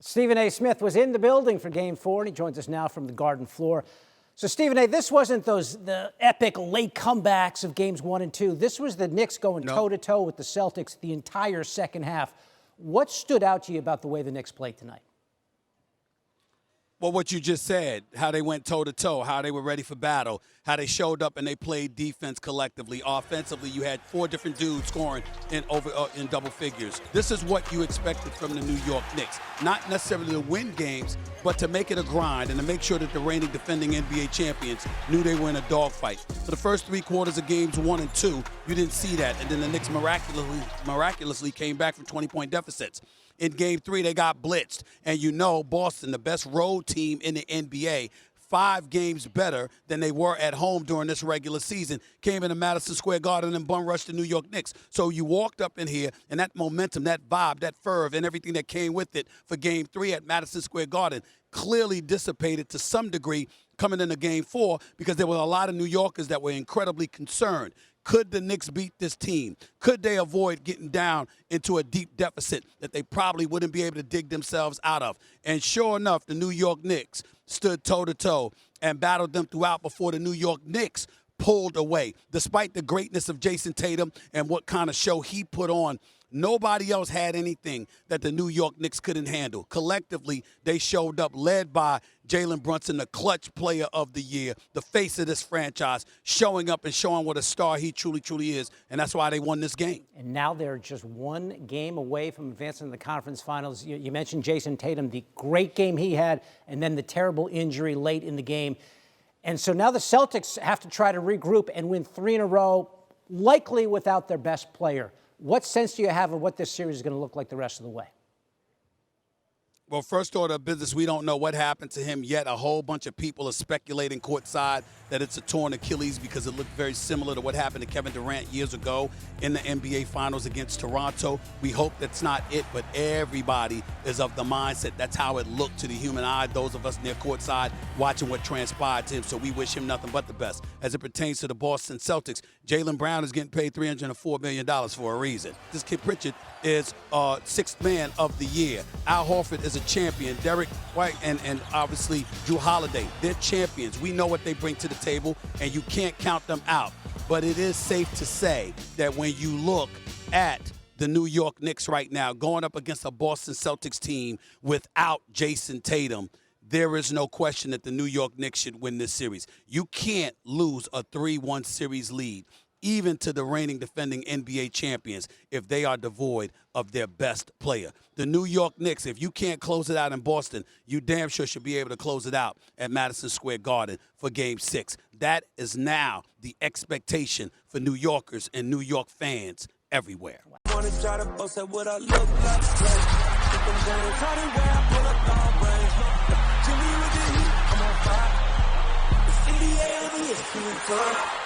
Stephen A. Smith was in the building for Game 4, and he joins us now from the Garden floor. So, Stephen A., this wasn't the epic late comebacks of Games 1 and 2. This was the Knicks going toe-to-toe with the Celtics the entire second half. What stood out to you about the way the Knicks played tonight? Well, what you just said, how they went toe-to-toe, how they were ready for battle, how they showed up and they played defense collectively. Offensively, you had 4 different dudes scoring in double figures. This is what you expected from the New York Knicks. Not necessarily to win games, but to make it a grind and to make sure that the reigning defending NBA champions knew they were in a dogfight. For the first 3 quarters of Games 1 and 2, you didn't see that. And then the Knicks miraculously came back from 20-point deficits. In Game 3, they got blitzed. And you know Boston, the best road team in the NBA, 5 games better than they were at home during this regular season, came into Madison Square Garden and bum rushed the New York Knicks. So you walked up in here, and that momentum, that vibe, that fervor, and everything that came with it for Game 3 at Madison Square Garden clearly dissipated to some degree coming into Game 4 because there were a lot of New Yorkers that were incredibly concerned. Could the Knicks beat this team? Could they avoid getting down into a deep deficit that they probably wouldn't be able to dig themselves out of? And sure enough, the New York Knicks stood toe-to-toe and battled them throughout before the New York Knicks pulled away. Despite the greatness of Jayson Tatum and what kind of show he put on, nobody else had anything that the New York Knicks couldn't handle. Collectively, they showed up, led by Jalen Brunson, the clutch player of the year, the face of this franchise, showing up and showing what a star he truly, truly is, and that's why they won this game. And now they're just 1 game away from advancing to the conference finals. You mentioned Jayson Tatum, the great game he had, and then the terrible injury late in the game. And so now the Celtics have to try to regroup and win 3 in a row, likely without their best player. What sense do you have of what this series is going to look like the rest of the way? Well, first order of business, we don't know what happened to him yet. A whole bunch of people are speculating courtside that it's a torn Achilles because it looked very similar to what happened to Kevin Durant years ago in the NBA Finals against Toronto. We hope that's not it, but everybody is of the mindset that's how it looked to the human eye, those of us near courtside watching what transpired to him, so we wish him nothing but the best. As it pertains to the Boston Celtics, Jaylen Brown is getting paid $304 million for a reason. This kid Pritchard is 6th man of the year. Al Horford is a champion. Derek White and obviously Drew Holiday, they're champions. We know what they bring to the table, and you can't count them out. But it is safe to say that when you look at the New York Knicks right now going up against a Boston Celtics team without Jayson Tatum, there is no question that the New York Knicks should win this series. You can't lose a 3-1 series lead, even to the reigning defending NBA champions, if they are devoid of their best player. The New York Knicks, if you can't close it out in Boston, you damn sure should be able to close it out at Madison Square Garden for Game 6. That is now the expectation for New Yorkers and New York fans everywhere. I'm on fire.